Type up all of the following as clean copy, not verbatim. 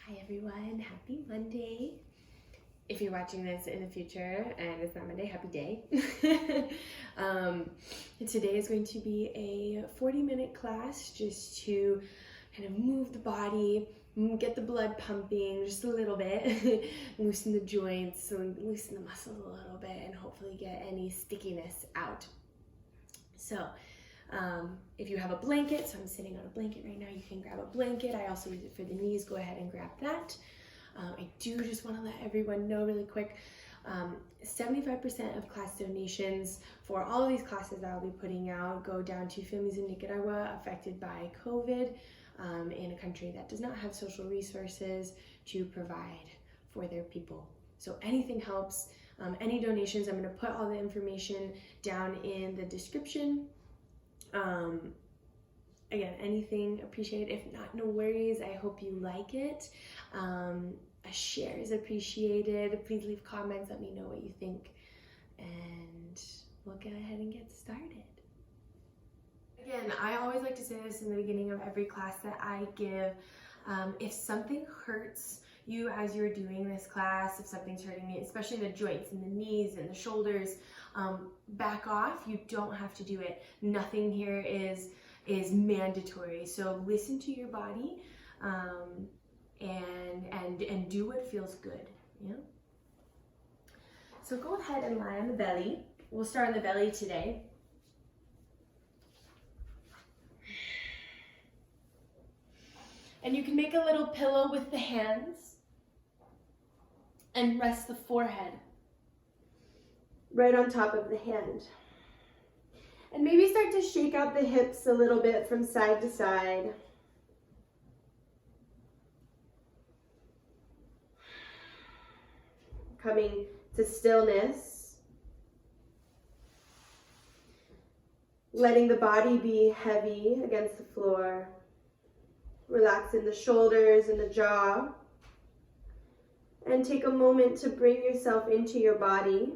Hi everyone, happy Monday. If you're watching this in the future and it's not Monday, happy day. Today is going to be a 40-minute class just to kind of move the body, get the blood pumping just a little bit, loosen the joints, loosen the muscles a little bit, and hopefully get any stickiness out. So if you have a blanket, so I'm sitting on a blanket right now, you can grab a blanket. I also use it for the knees. Go ahead and grab that. I do just want to let everyone know really quick, 75% of class donations for all of these classes that I'll be putting out go down to families in Nicaragua affected by COVID, in a country that does not have social resources to provide for their people. So anything helps. Any donations, I'm going to put all the information down in the description. Again, anything appreciated. If not, no worries. I hope you like it. A share is appreciated. Please leave comments. Let me know what you think. And we'll go ahead and get started. Again, I always like to say this in the beginning of every class that I give. If something hurts you as you're doing this class, if something's hurting me, especially the joints and the knees and the shoulders, back off. You don't have to do it. Nothing here is mandatory. So listen to your body, and do what feels good. Yeah. So go ahead and lie on the belly. We'll start on the belly today. And you can make a little pillow with the hands and rest the forehead right on top of the hand. And maybe start to shake out the hips a little bit from side to side. Coming to stillness. Letting the body be heavy against the floor. Relaxing the shoulders and the jaw. And take a moment to bring yourself into your body.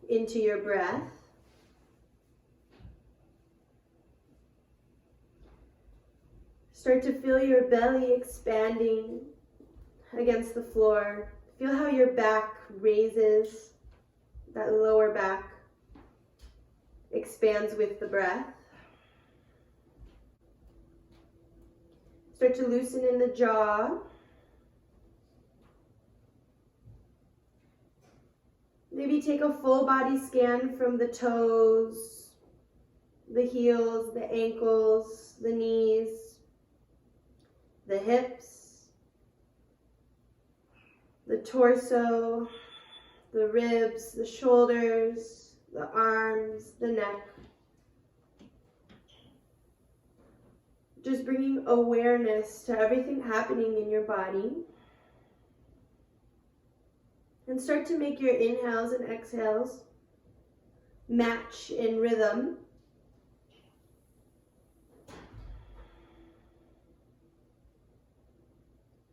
Into your breath. Start to feel your belly expanding against the floor. Feel how your back raises, that lower back expands with the breath. Start to loosen in the jaw. Maybe take a full body scan from the toes, the heels, the ankles, the knees, the hips, the torso, the ribs, the shoulders, the arms, the neck. Just bringing awareness to everything happening in your body. And start to make your inhales and exhales match in rhythm.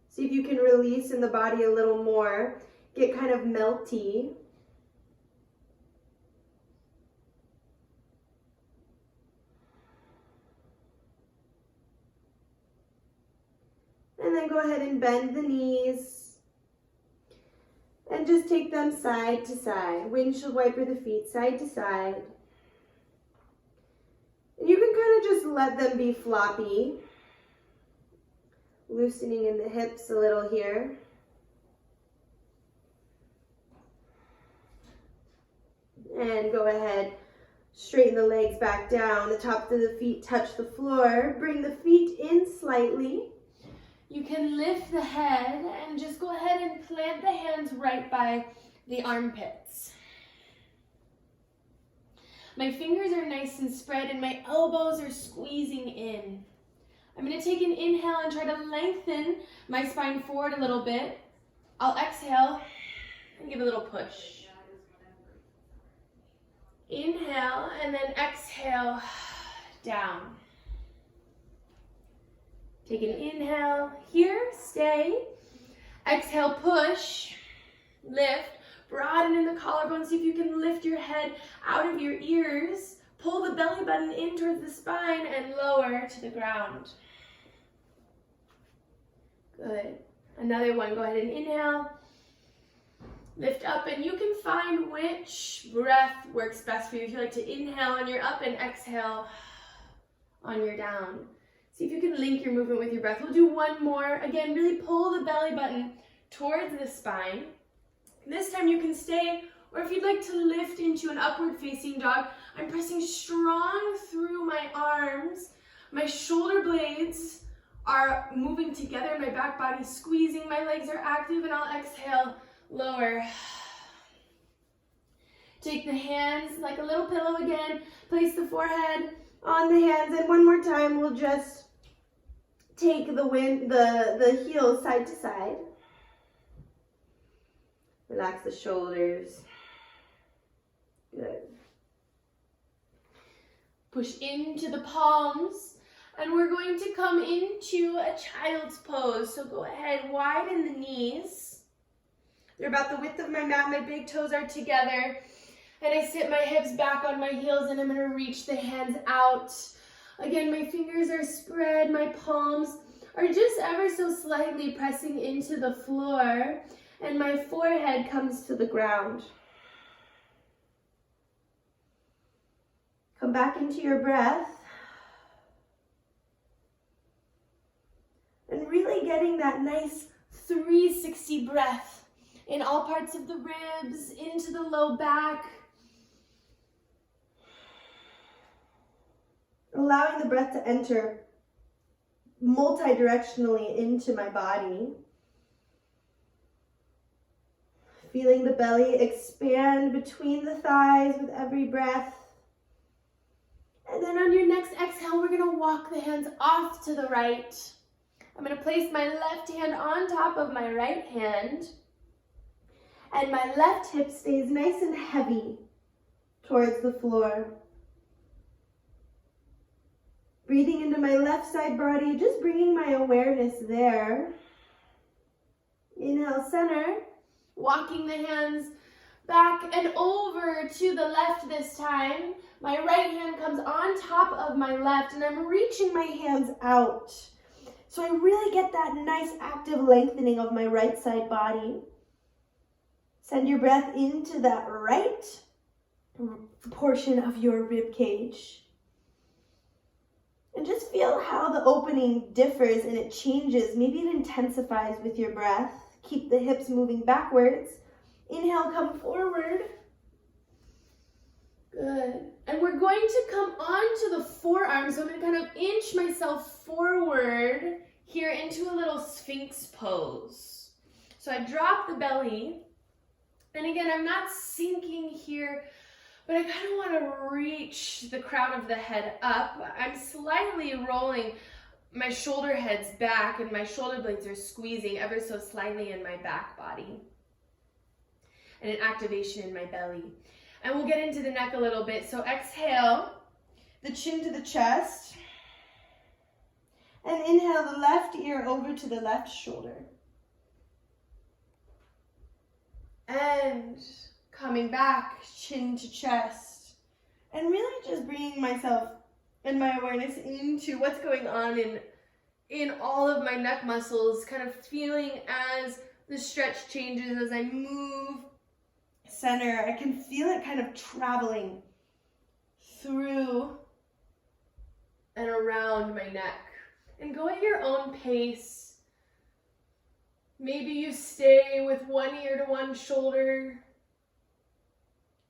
See if you can release in the body a little more. Get kind of melty. And then go ahead and bend the knees. And just take them side to side. Windshield wiper the feet side to side. And you can kind of just let them be floppy. Loosening in the hips a little here. And go ahead, straighten the legs back down. The tops of the feet touch the floor. Bring the feet in slightly. You can lift the head and just go ahead and plant the hands right by the armpits. My fingers are nice and spread and my elbows are squeezing in. I'm going to take an inhale and try to lengthen my spine forward a little bit. I'll exhale and give a little push. Inhale and then exhale down. Take an inhale here, stay. Exhale, push, lift, broaden in the collarbone. See if you can lift your head out of your ears. Pull the belly button in towards the spine and lower to the ground. Good. Another one. Go ahead and inhale. Lift up, and you can find which breath works best for you. If you like to inhale on your up and exhale on your down. See if you can link your movement with your breath. We'll do one more. Again, really pull the belly button towards the spine. This time you can stay, or if you'd like to lift into an upward facing dog, I'm pressing strong through my arms. My shoulder blades are moving together, my back body squeezing, my legs are active, and I'll exhale, lower. Take the hands like a little pillow again, place the forehead on the hands, and one more time we'll just take the heels side to side. Relax the shoulders. Good. Push into the palms, and we're going to come into a child's pose. So go ahead, widen the knees. They're about the width of my mat, my big toes are together. And I sit my hips back on my heels, and I'm gonna reach the hands out. Again, my fingers are spread, my palms are just ever so slightly pressing into the floor, and my forehead comes to the ground. Come back into your breath. And really getting that nice 360 breath in all parts of the ribs, into the low back. Allowing the breath to enter multi-directionally into my body. Feeling the belly expand between the thighs with every breath. And then on your next exhale, we're gonna walk the hands off to the right. I'm gonna place my left hand on top of my right hand, and my left hip stays nice and heavy towards the floor. Breathing into my left side body, just bringing my awareness there. Inhale, center, walking the hands back and over to the left this time. My right hand comes on top of my left, and I'm reaching my hands out. So I really get that nice active lengthening of my right side body. Send your breath into that right portion of your rib cage. And just feel how the opening differs and it changes. Maybe it intensifies with your breath. Keep the hips moving backwards. Inhale, come forward. Good. And we're going to come onto the forearms. So I'm going to kind of inch myself forward here into a little Sphinx pose. So I drop the belly. And again, I'm not sinking here, but I kind of want to reach the crown of the head up. I'm slightly rolling my shoulder heads back, and my shoulder blades are squeezing ever so slightly in my back body. And an activation in my belly. And we'll get into the neck a little bit. So exhale, the chin to the chest. And inhale the left ear over to the left shoulder. And coming back, chin to chest. And really just bringing myself and my awareness into what's going on in all of my neck muscles, kind of feeling as the stretch changes, as I move center. I can feel it kind of traveling through and around my neck. And go at your own pace. Maybe you stay with one ear to one shoulder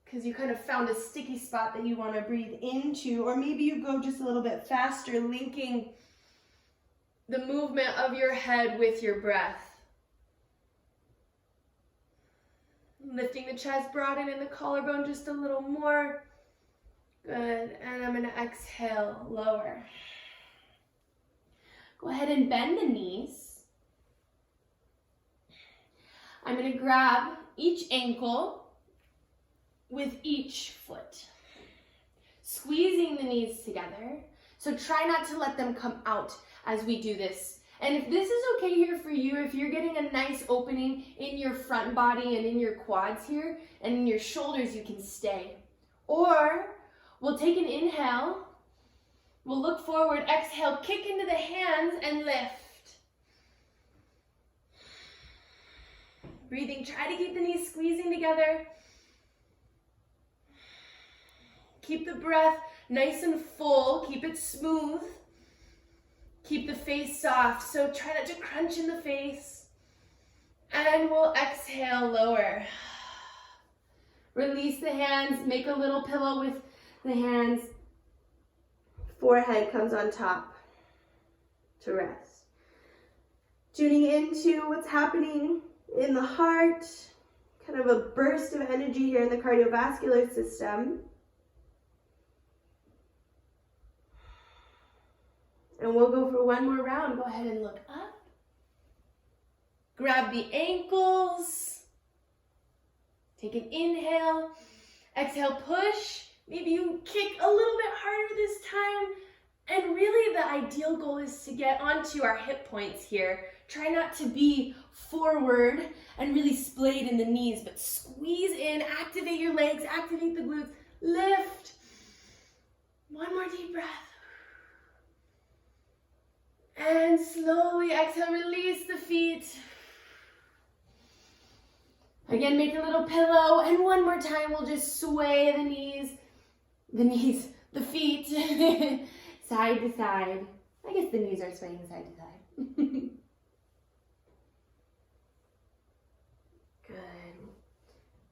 because you kind of found a sticky spot that you want to breathe into, or maybe you go just a little bit faster, linking the movement of your head with your breath. Lifting the chest, broadening the collarbone just a little more. Good. And I'm going to exhale, lower. Go ahead and bend the knees. I'm going to grab each ankle with each foot, squeezing the knees together. So try not to let them come out as we do this. And if this is okay here for you, if you're getting a nice opening in your front body and in your quads here and in your shoulders, you can stay. Or We'll take an inhale. We'll look forward. Exhale, kick into the hands and lift. Breathing, try to keep the knees squeezing together. Keep the breath nice and full. Keep it smooth. Keep the face soft, so try not to crunch in the face. And we'll exhale, lower. Release the hands, make a little pillow with the hands. Forehead comes on top to rest. Tuning into what's happening in the heart, kind of a burst of energy here in the cardiovascular system. And we'll go for one more round. Go ahead and look up. Grab the ankles. Take an inhale. Exhale, push. Maybe you kick a little bit harder this time. And really the ideal goal is to get onto our hip points here. Try not to be forward and really splayed in the knees, but squeeze in, activate your legs, activate the glutes, lift. One more deep breath. And slowly exhale, release the feet. Again, make a little pillow. And one more time, we'll just sway the feet, side to side. I guess the knees are swaying side to side. Good.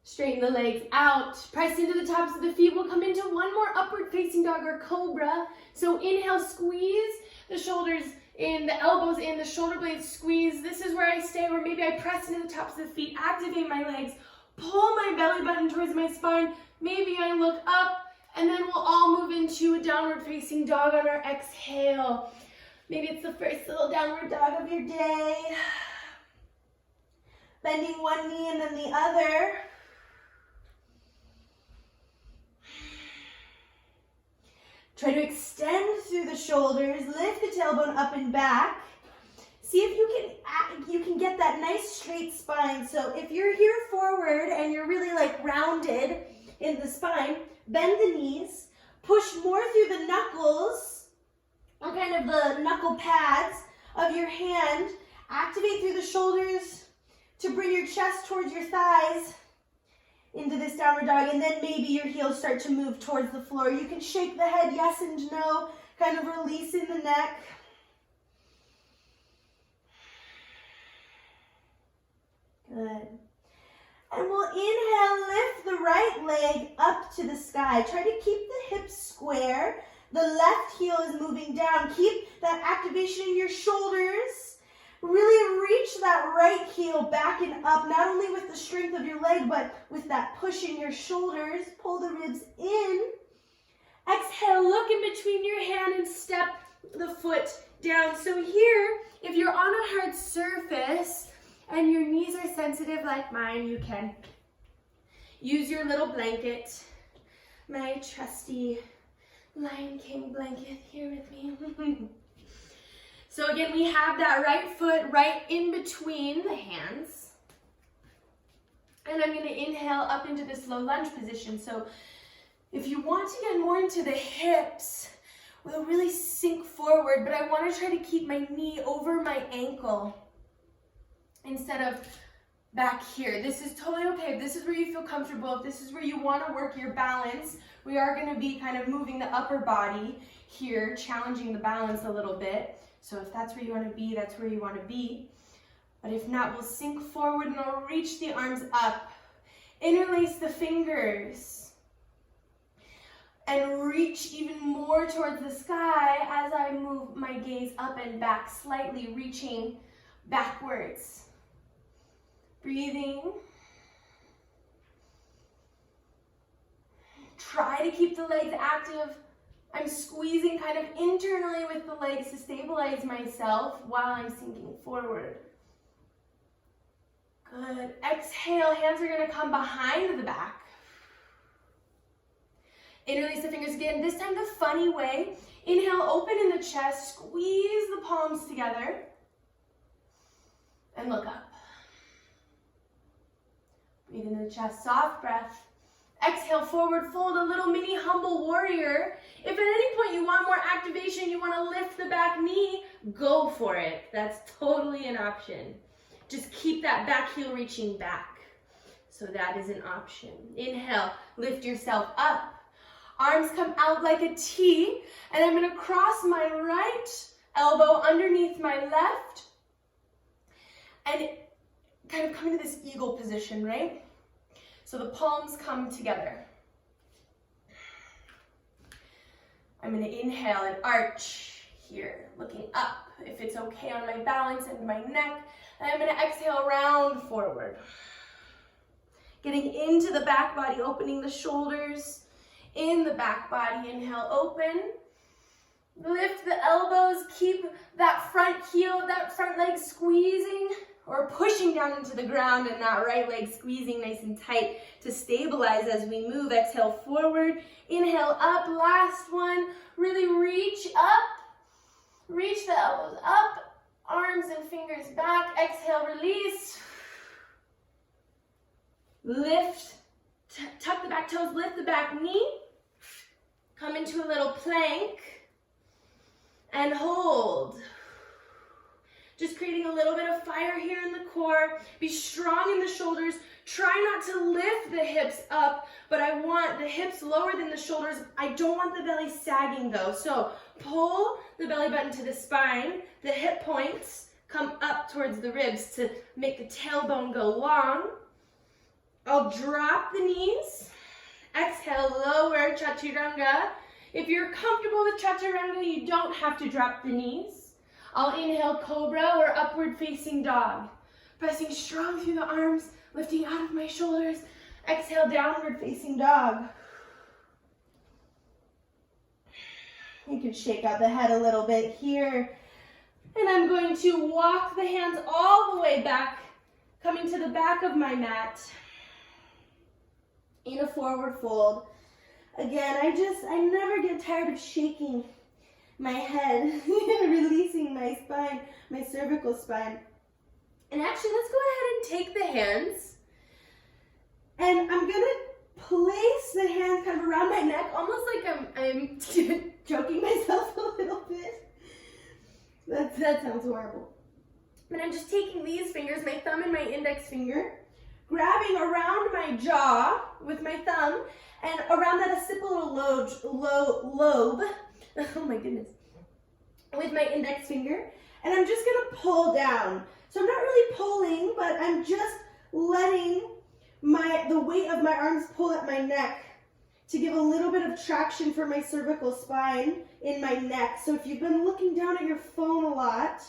Straighten the legs out. Press into the tops of the feet. We'll come into one more upward facing dog or cobra. So inhale, squeeze the shoulders in, the elbows in, the shoulder blades squeeze. This is where I stay, or maybe I press into the tops of the feet, activate my legs, pull my belly button towards my spine. Maybe I look up, and then we'll all move into a downward facing dog on our exhale. Maybe it's the first little downward dog of your day. Bending one knee and then the other. Try to extend through the shoulders, lift the tailbone up and back. See if you can get that nice straight spine. So if you're here forward and you're really like rounded in the spine, bend the knees, push more through the knuckles, or kind of the knuckle pads of your hand. Activate through the shoulders to bring your chest towards your thighs into this downward dog, and then maybe your heels start to move towards the floor. You can shake the head yes and no, kind of releasing the neck. Good. And we'll inhale, lift the right leg up to the sky. Try to keep the hips square. The left heel is moving down. Keep that activation in your shoulders. Really reach that right heel back and up, not only with the strength of your leg, but with that push in your shoulders. Pull the ribs in. Exhale, look in between your hand and step the foot down. So here, if you're on a hard surface and your knees are sensitive like mine, you can use your little blanket. My trusty Lion King blanket here with me. So again, we have that right foot right in between the hands. And I'm going to inhale up into this low lunge position. So if you want to get more into the hips, we'll really sink forward, but I want to try to keep my knee over my ankle instead of back here. This is totally okay. If this is where you feel comfortable, if this is where you want to work your balance, we are going to be kind of moving the upper body here, challenging the balance a little bit. So if that's where you want to be, that's where you want to be. But if not, we'll sink forward and I'll reach the arms up. Interlace the fingers. And reach even more towards the sky as I move my gaze up and back, slightly reaching backwards. Breathing. Try to keep the legs active. I'm squeezing kind of internally with the legs to stabilize myself while I'm sinking forward. Good. Exhale, hands are going to come behind the back. Interlace the fingers again, this time the funny way. Inhale, open in the chest, squeeze the palms together, and look up. Breathe into the chest, soft breath. Exhale, forward fold, a little mini humble warrior. warrior. If at any point you want more activation, you want to lift the back knee, go for it. That's totally an option. Just keep that back heel reaching back. So that is an option. Inhale, lift yourself up. Arms come out like a T, and I'm going to cross my right elbow underneath my left, and kind of come into this eagle position, right? So the palms come together. I'm going to inhale and arch here, looking up, if it's okay on my balance and my neck. And I'm going to exhale, round forward. Getting into the back body, opening the shoulders. In the back body, inhale, open. Lift the elbows, keep that front heel, that front leg squeezing or pushing down into the ground, and that right leg squeezing nice and tight to stabilize as we move. Exhale, forward. Inhale, up. Last one. Really reach up. Reach the elbows up. Arms and fingers back. Exhale, release. Lift. Tuck the back toes, lift the back knee. Come into a little plank. And hold. Just creating a little bit of fire here in the core. Be strong in the shoulders. Try not to lift the hips up, but I want the hips lower than the shoulders. I don't want the belly sagging though. So pull the belly button to the spine. The hip points come up towards the ribs to make the tailbone go long. I'll drop the knees. Exhale, lower chaturanga. If you're comfortable with chaturanga, you don't have to drop the knees. I'll inhale cobra or upward facing dog. Pressing strong through the arms, lifting out of my shoulders. Exhale, downward facing dog. You can shake out the head a little bit here. And I'm going to walk the hands all the way back, coming to the back of my mat in a forward fold. Again, I never get tired of shaking my head, releasing my spine, my cervical spine. And actually, let's go ahead and take the hands. And I'm gonna place the hands kind of around my neck, almost like I'm choking myself a little bit. That sounds horrible. And I'm just taking these fingers, my thumb and my index finger, grabbing around my jaw with my thumb, and around that occipital lobe, oh my goodness, with my index finger, and I'm just gonna pull down. So I'm not really pulling, but I'm just letting the weight of my arms pull at my neck to give a little bit of traction for my cervical spine in my neck. So if you've been looking down at your phone a lot,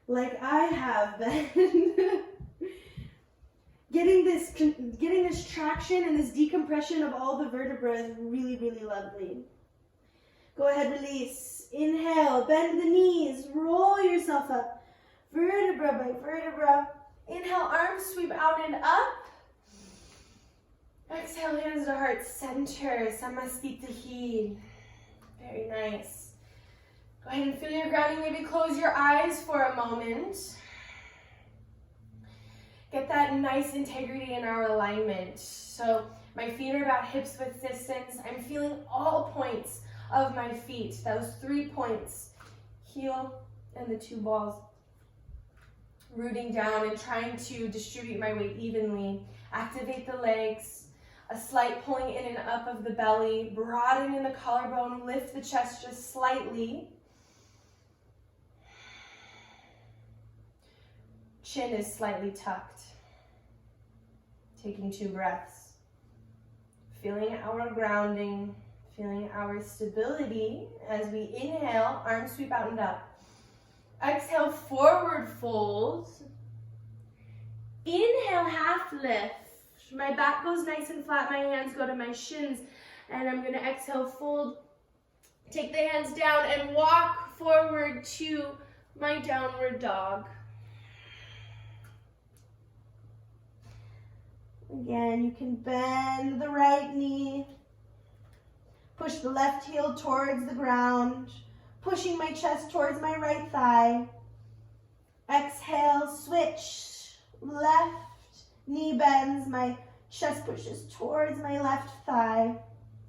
like I have been, getting this traction and this decompression of all the vertebrae is really, really lovely. Go ahead, release. Inhale, bend the knees, roll yourself up, vertebra by vertebra. Inhale, arms sweep out and up. Exhale, hands to heart center, Samastitihi. Very nice. Go ahead and feel your grounding. Maybe close your eyes for a moment. Get that nice integrity in our alignment. So my feet are about hips width distance. I'm feeling all points of my feet. Those 3 points, heel and the 2 balls. Rooting down and trying to distribute my weight evenly. Activate the legs. A slight pulling in and up of the belly. Broaden in the collarbone. Lift the chest just slightly. Chin is slightly tucked. Taking 2 breaths. Feeling our grounding. Feeling our stability as we inhale, arms sweep out and up. Exhale, forward fold. Inhale, half lift. My back goes nice and flat, my hands go to my shins, and I'm gonna exhale, fold. Take the hands down and walk forward to my downward dog. Again, you can bend the right knee. Push the left heel towards the ground, pushing my chest towards my right thigh. Exhale, switch. Left knee bends, my Chest pushes towards my left thigh.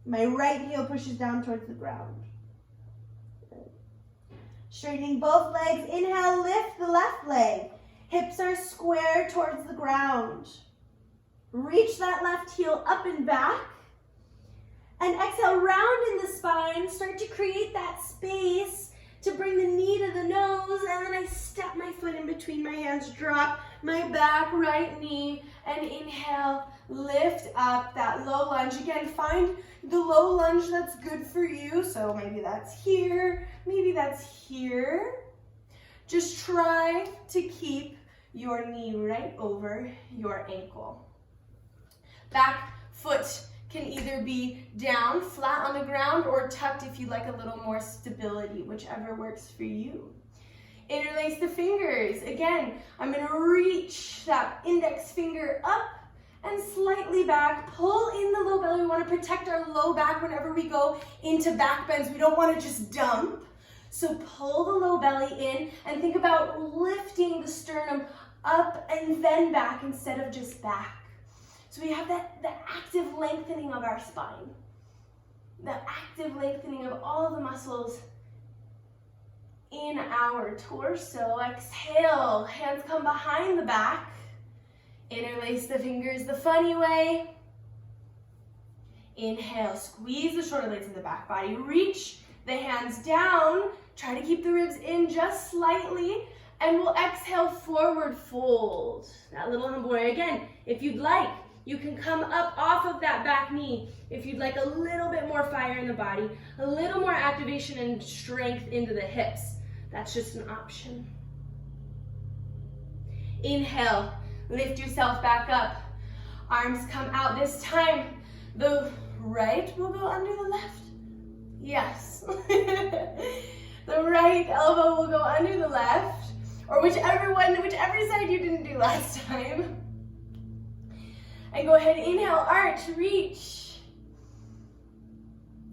My right heel pushes down towards the ground. Good. Straightening both legs. Inhale, lift the left leg. Hips are square towards the ground. Reach that left heel up and back. And exhale, round in the spine. Start to create that space to bring the knee to the nose. And then I step my foot in between my hands, drop my back, right knee, and inhale, lift up that low lunge. Again, find the low lunge that's good for you. So maybe that's here, maybe that's here. Just try to keep your knee right over your ankle. Back foot can either be down, flat on the ground, or tucked if you like a little more stability, whichever works for you. Interlace the fingers. Again, I'm going to reach that index finger up and slightly back. Pull in the low belly. We want to protect our low back whenever we go into back bends. We don't want to just dump. So pull the low belly in and think about lifting the sternum up and then back instead of just back. So we have the active lengthening of our spine, the active lengthening of all the muscles in our torso. Exhale, hands come behind the back. Interlace the fingers the funny way. Inhale, squeeze the shoulder blades in the back body. Reach the hands down. Try to keep the ribs in just slightly. And we'll exhale, forward fold. That little humble warrior. Again, if you'd like, you can come up off of that back knee if you'd like a little bit more fire in the body, a little more activation and strength into the hips. That's just an option. Inhale, lift yourself back up. Arms come out. This time, the right will go under the left. Yes. The right elbow will go under the left, or whichever side you didn't do last time. And go ahead, inhale, arch, reach.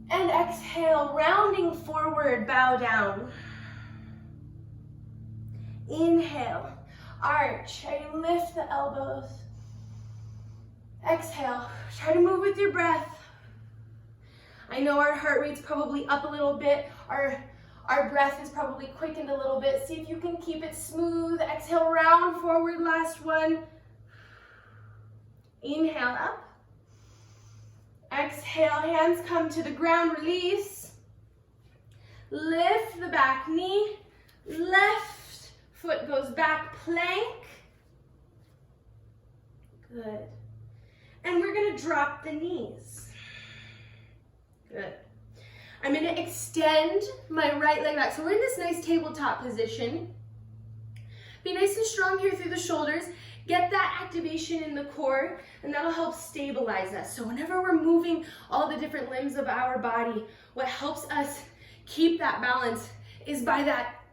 And exhale, rounding forward, bow down. Inhale, arch, and lift the elbows. Exhale, try to move with your breath. I know our heart rate's probably up a little bit. Our breath is probably quickened a little bit. See if you can keep it smooth. Exhale, round forward, last one. Inhale up. Exhale, hands come to the ground, release. Lift the back knee. Left foot goes back, plank. Good. And we're gonna drop the knees. Good. I'm gonna extend my right leg back. So we're in this nice tabletop position. Be nice and strong here through the shoulders. Get that activation in the core, and that'll help stabilize us. So whenever we're moving all the different limbs of our body, what helps us keep that balance is by that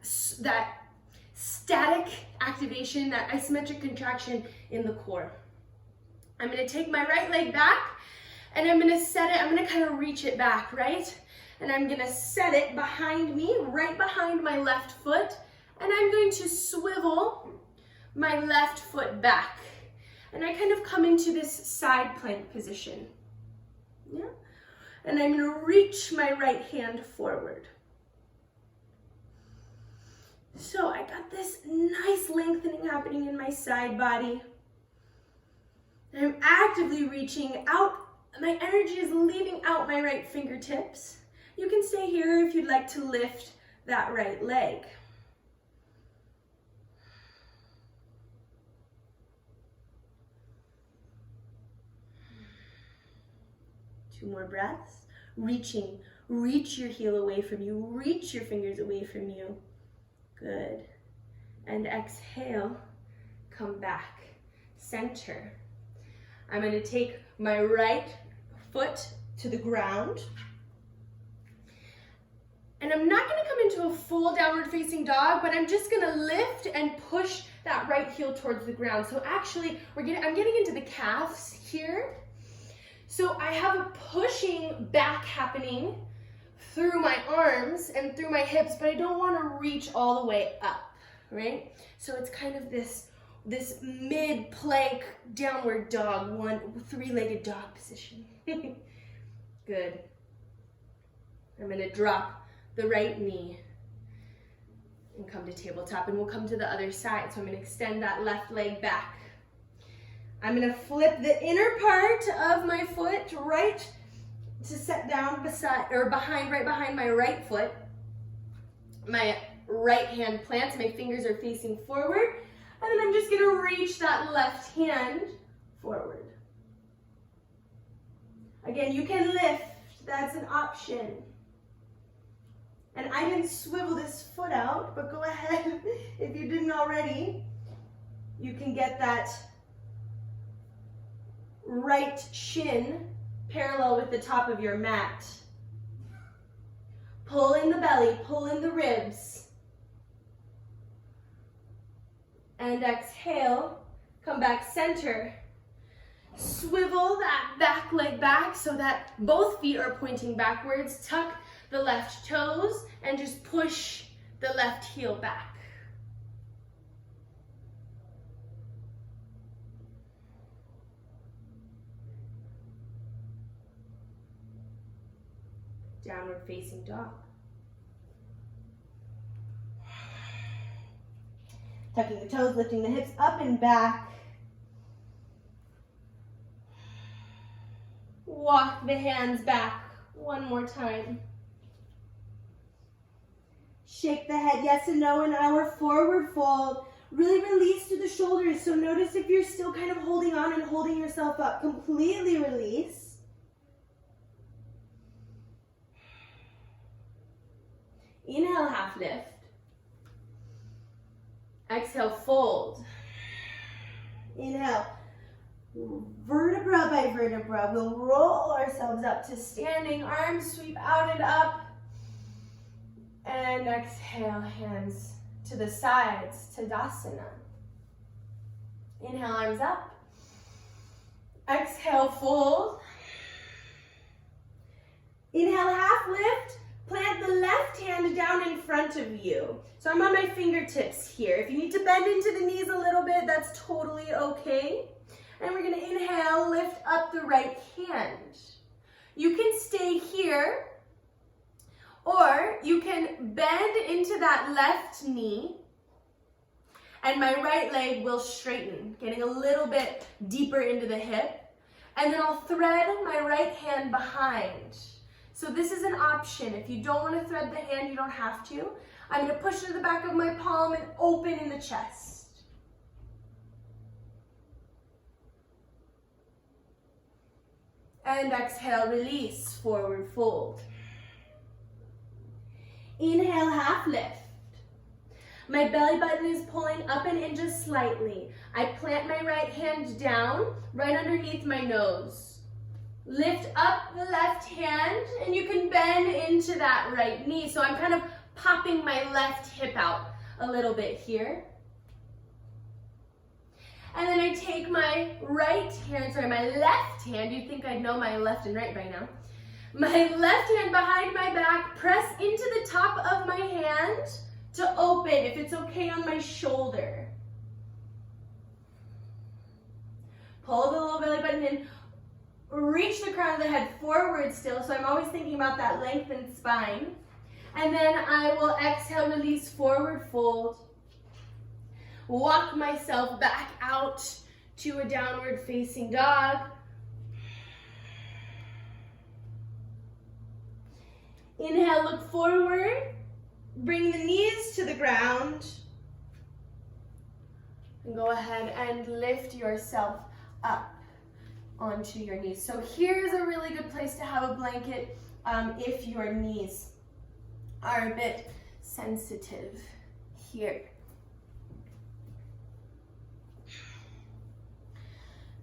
static activation, that isometric contraction in the core. I'm gonna take my right leg back, and I'm gonna set it, I'm gonna kind of reach it back, right? And I'm gonna set it behind me, right behind my left foot, and I'm going to swivel my left foot back. And I kind of come into this side plank position. Yeah? And I'm gonna reach my right hand forward. So I got this nice lengthening happening in my side body. And I'm actively reaching out. My energy is leaving out my right fingertips. You can stay here if you'd like to lift that right leg. Two more breaths. Reaching. Reach your heel away from you. Reach your fingers away from you. Good. And exhale. Come back. Center. I'm going to take my right foot to the ground. And I'm not going to come into a full downward facing dog, but I'm just going to lift and push that right heel towards the ground. So actually, I'm getting into the calves here. So I have a pushing back happening through my arms and through my hips, but I don't want to reach all the way up, right? So it's kind of this this mid-plank downward dog, three-legged dog position. Good. I'm going to drop the right knee and come to tabletop, and we'll come to the other side. So I'm going to extend that left leg back. I'm going to flip the inner part of my foot right to set down right behind my right foot. My right hand plants, my fingers are facing forward, and then I'm just going to reach that left hand forward. Again, you can lift, that's an option. And I didn't swivel this foot out, but go ahead, if you didn't already, you can get that right shin parallel with the top of your mat. Pull in the belly, pull in the ribs. And exhale, come back center. Swivel that back leg back so that both feet are pointing backwards. Tuck the left toes and just push the left heel back. Downward facing dog. Tucking the toes, lifting the hips up and back. Walk the hands back one more time. Shake the head yes and no in our forward fold. Really release to the shoulders. So notice if you're still kind of holding on and holding yourself up. Completely release. Inhale, half lift. Exhale, fold. Inhale. Vertebra by vertebra. We'll roll ourselves up to standing. Arms sweep out and up. And exhale, hands to the sides, Tadasana. Inhale, arms up. Exhale, fold. Inhale, half lift. Plant the left hand down in front of you. So I'm on my fingertips here. If you need to bend into the knees a little bit, that's totally okay. And we're gonna inhale, lift up the right hand. You can stay here, or you can bend into that left knee, and my right leg will straighten, getting a little bit deeper into the hip. And then I'll thread my right hand behind. So this is an option. If you don't want to thread the hand, you don't have to. I'm going to push to the back of my palm and open in the chest. And exhale, release, forward fold. Inhale, half lift. My belly button is pulling up and in just slightly. I plant my right hand down, right underneath my nose. Lift up the left hand, and you can bend into that right knee. So I'm kind of popping my left hip out a little bit here. And then I take my my left hand, you'd think I'd know my left and right by now. My left hand behind my back, press into the top of my hand to open, if it's okay, on my shoulder. Pull the low belly button in, reach the crown of the head forward still, so I'm always thinking about that lengthened spine. And then I will exhale, release, forward fold. Walk myself back out to a downward facing dog. Inhale, look forward. Bring the knees to the ground. And go ahead and lift yourself up onto your knees. So here's a really good place to have a blanket if your knees are a bit sensitive here.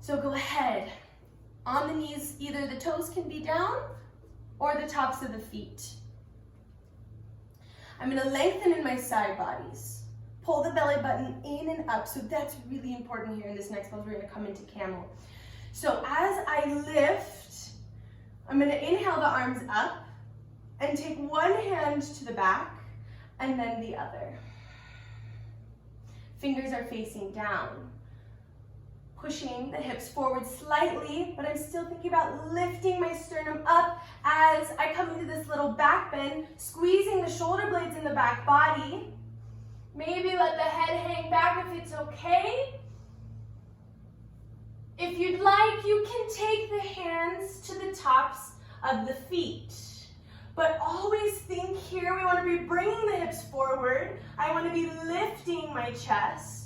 So go ahead. On the knees, either the toes can be down or the tops of the feet. I'm going to lengthen in my side bodies. Pull the belly button in and up. So that's really important here in this next pose. We're going to come into camel. So as I lift, I'm going to inhale the arms up and take one hand to the back and then the other. Fingers are facing down. Pushing the hips forward slightly, but I'm still thinking about lifting my sternum up as I come into this little back bend, squeezing the shoulder blades in the back body. Maybe let the head hang back if it's okay. If you'd like, you can take the hands to the tops of the feet. But always think here, we want to be bringing the hips forward. I want to be lifting my chest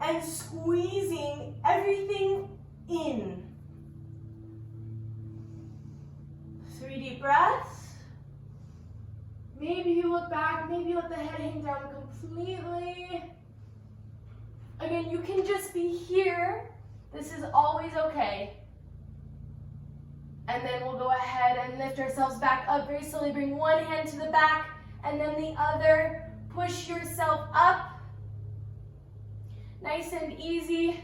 and squeezing everything in. 3 deep breaths. Maybe you look back, maybe let the head hang down completely. Again, you can just be here. This is always okay. And then we'll go ahead and lift ourselves back up very slowly. Bring one hand to the back and then the other. Push yourself up. Nice and easy,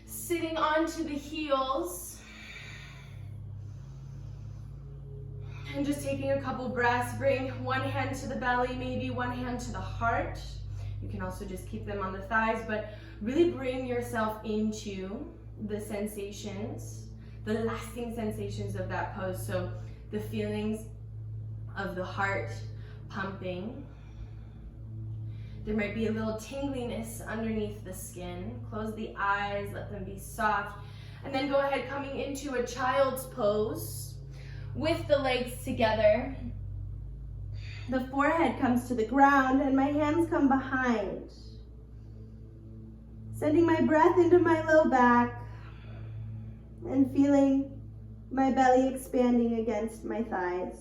sitting onto the heels. And just taking a couple breaths. Bring one hand to the belly, maybe one hand to the heart. You can also just keep them on the thighs, but really bring yourself into the sensations, the lasting sensations of that pose. So the feelings of the heart pumping. There might be a little tingliness underneath the skin. Close the eyes, let them be soft. And then go ahead, coming into a child's pose with the legs together. The forehead comes to the ground and my hands come behind. Sending my breath into my low back and feeling my belly expanding against my thighs.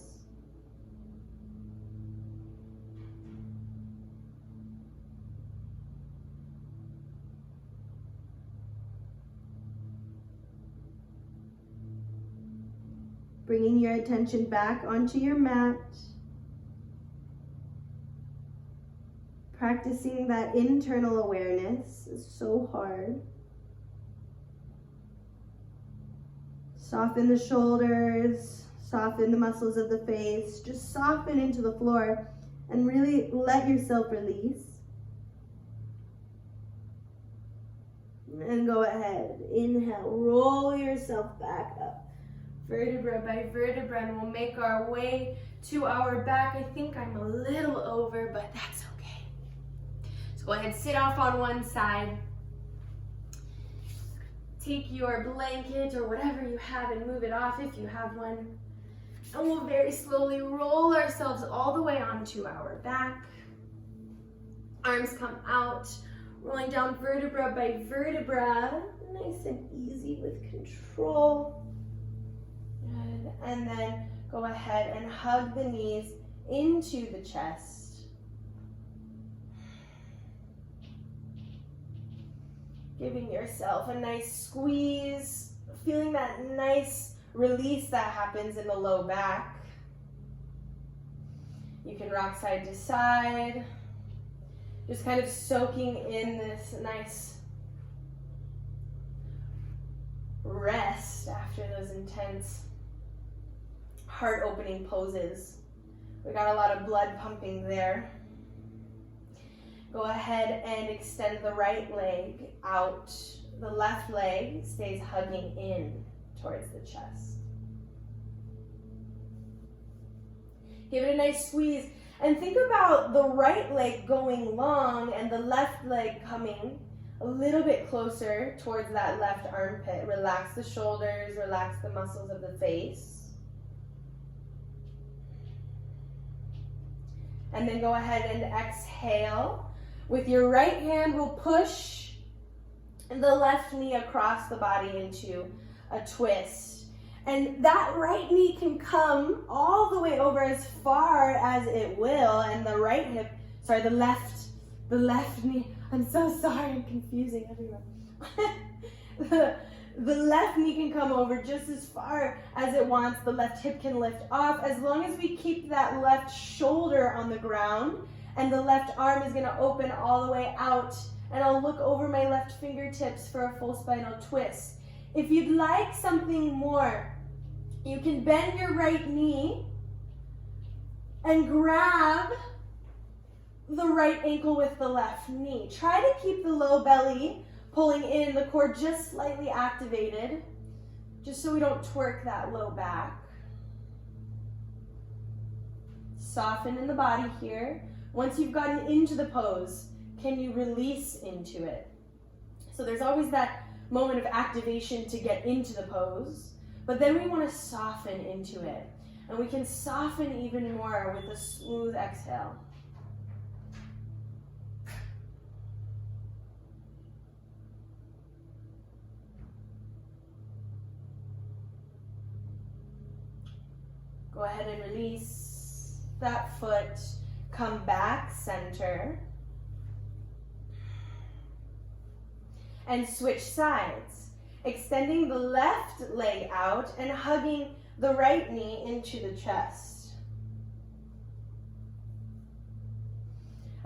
Bringing your attention back onto your mat. Practicing that internal awareness is so hard. Soften the shoulders, soften the muscles of the face, just soften into the floor and really let yourself release. And go ahead, inhale, roll yourself back up. Vertebra by vertebra, and we'll make our way to our back. I think I'm a little over, but that's okay. So go ahead, sit off on one side. Take your blanket or whatever you have and move it off if you have one. And we'll very slowly roll ourselves all the way onto our back. Arms come out, rolling down vertebra by vertebra. Nice and easy with control. Good. And then go ahead and hug the knees into the chest. Giving yourself a nice squeeze, feeling that nice release that happens in the low back. You can rock side to side, just kind of soaking in this nice rest after those intense heart-opening poses. We got a lot of blood pumping there. Go ahead and extend the right leg out. The left leg stays hugging in towards the chest. Give it a nice squeeze. And think about the right leg going long and the left leg coming a little bit closer towards that left armpit. Relax the shoulders, relax the muscles of the face. And then go ahead and exhale. With your right hand, we'll push the left knee across the body into a twist. And that right knee can come all the way over as far as it will, and the right hip, sorry, the left knee, I'm so sorry, I'm confusing everyone. The left knee can come over just as far as it wants. The left hip can lift off, as long as we keep that left shoulder on the ground, and the left arm is gonna open all the way out, and I'll look over my left fingertips for a full spinal twist. If you'd like something more, you can bend your right knee and grab the right ankle with the left knee. Try to keep the low belly pulling in, the core just slightly activated, just so we don't twerk that low back. Soften in the body here. Once you've gotten into the pose, can you release into it? So there's always that moment of activation to get into the pose, but then we want to soften into it. And we can soften even more with a smooth exhale. Go ahead and release that foot. Come back center. And switch sides. Extending the left leg out and hugging the right knee into the chest.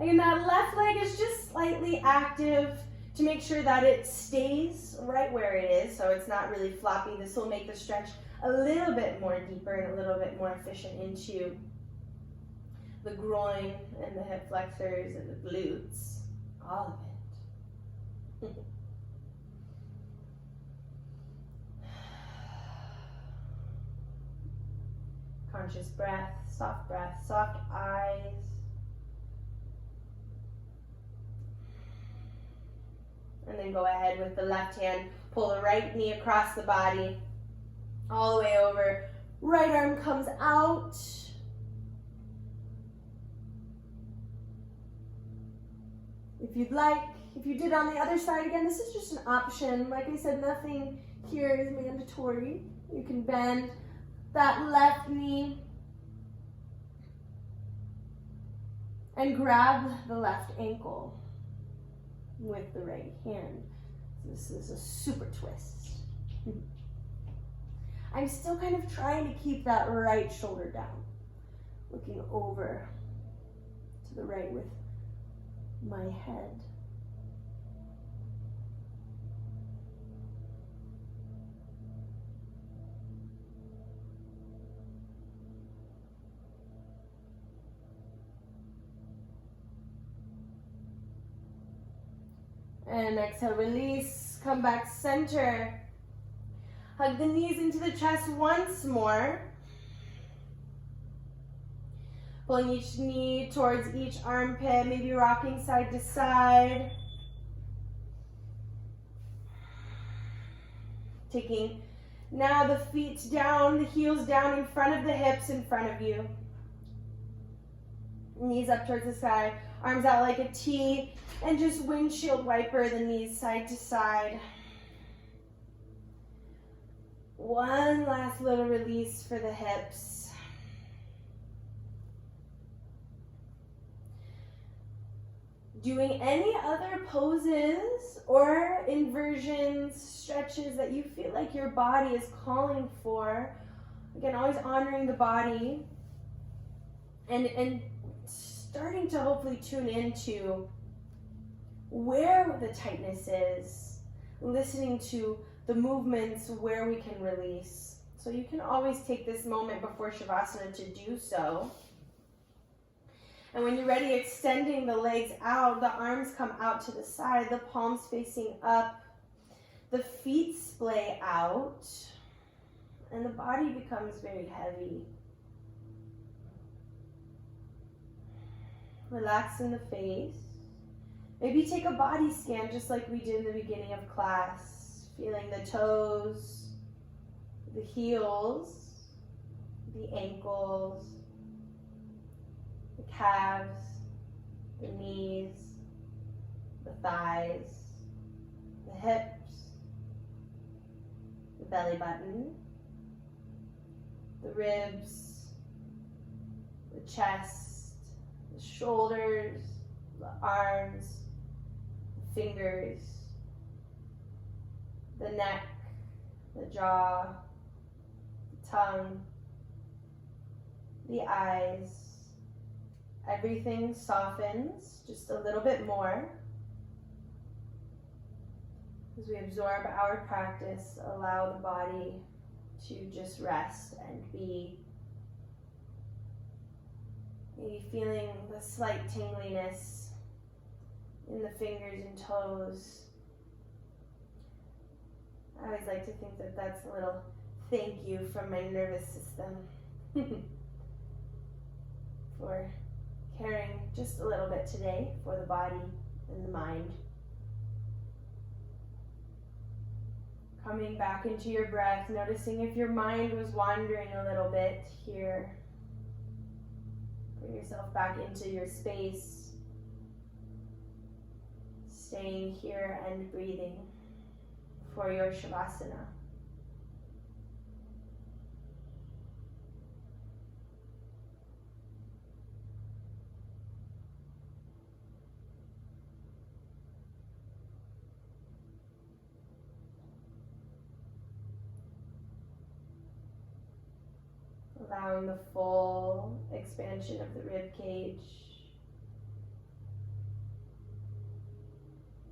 Again, that left leg is just slightly active to make sure that it stays right where it is, so it's not really floppy. This will make the stretch a little bit more deeper and a little bit more efficient into the groin and the hip flexors and the glutes, all of it. Conscious breath, soft eyes. And then go ahead with the left hand, pull the right knee across the body, all the way over. Right arm comes out. If you'd like, if you did on the other side, again, this is just an option. Like I said, nothing here is mandatory. You can bend that left knee and grab the left ankle with the right hand. This is a super twist. I'm still kind of trying to keep that right shoulder down, looking over to the right with my head. And exhale, release, come back center. Hug the knees into the chest once more. Pulling each knee towards each armpit, maybe rocking side to side. Taking now the feet down, the heels down in front of the hips in front of you. Knees up towards the sky, arms out like a T, and just windshield wiper the knees side to side. One last little release for the hips. Doing any other poses or inversions, stretches that you feel like your body is calling for. Again, always honoring the body and starting to hopefully tune into where the tightness is, listening to the movements where we can release. So you can always take this moment before Shavasana to do so. And when you're ready, extending the legs out, the arms come out to the side, the palms facing up, the feet splay out, and the body becomes very heavy. Relax in the face. Maybe take a body scan just like we did in the beginning of class, feeling the toes, the heels, the ankles, the calves, the knees, the thighs, the hips, the belly button, the ribs, the chest, the shoulders, the arms, the fingers, the neck, the jaw, the tongue, the eyes. Everything softens just a little bit more as we absorb our practice. Allow the body to just rest and be Maybe feeling the slight tingliness in the fingers and toes. I always like to think that that's a little thank you from my nervous system for caring just a little bit today for the body and the mind. Coming back into your breath, noticing if your mind was wandering a little bit here. Bring yourself back into your space, staying here and breathing for your Shavasana. Allowing the full expansion of the rib cage.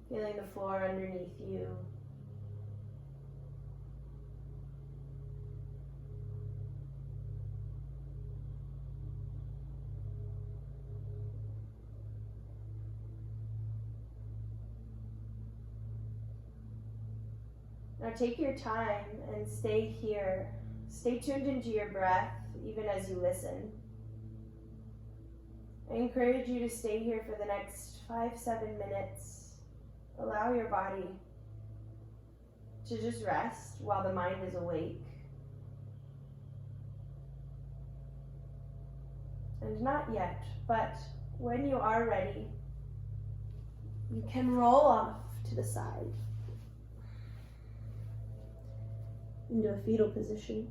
Feeling the floor underneath you. Now take your time and stay here. Stay tuned into your breath, even as you listen. I encourage you to stay here for the next 5-7 minutes. Allow your body to just rest while the mind is awake. And not yet, but when you are ready, you can roll off to the side into a fetal position.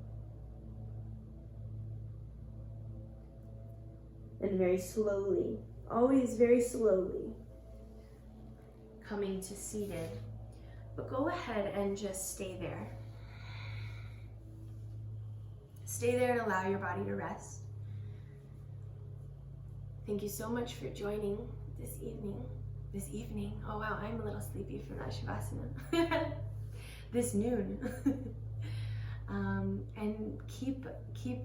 And very slowly, always very slowly, coming to seated. But go ahead and just stay there. Stay there and allow your body to rest. Thank you so much for joining this evening. Oh wow, I'm a little sleepy from that Shavasana. This noon. And keep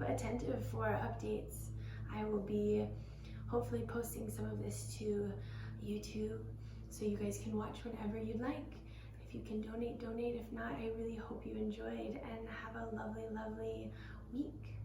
attentive for updates. I will be hopefully posting some of this to YouTube so you guys can watch whenever you'd like. If you can donate. If not, I really hope you enjoyed and have a lovely, lovely week.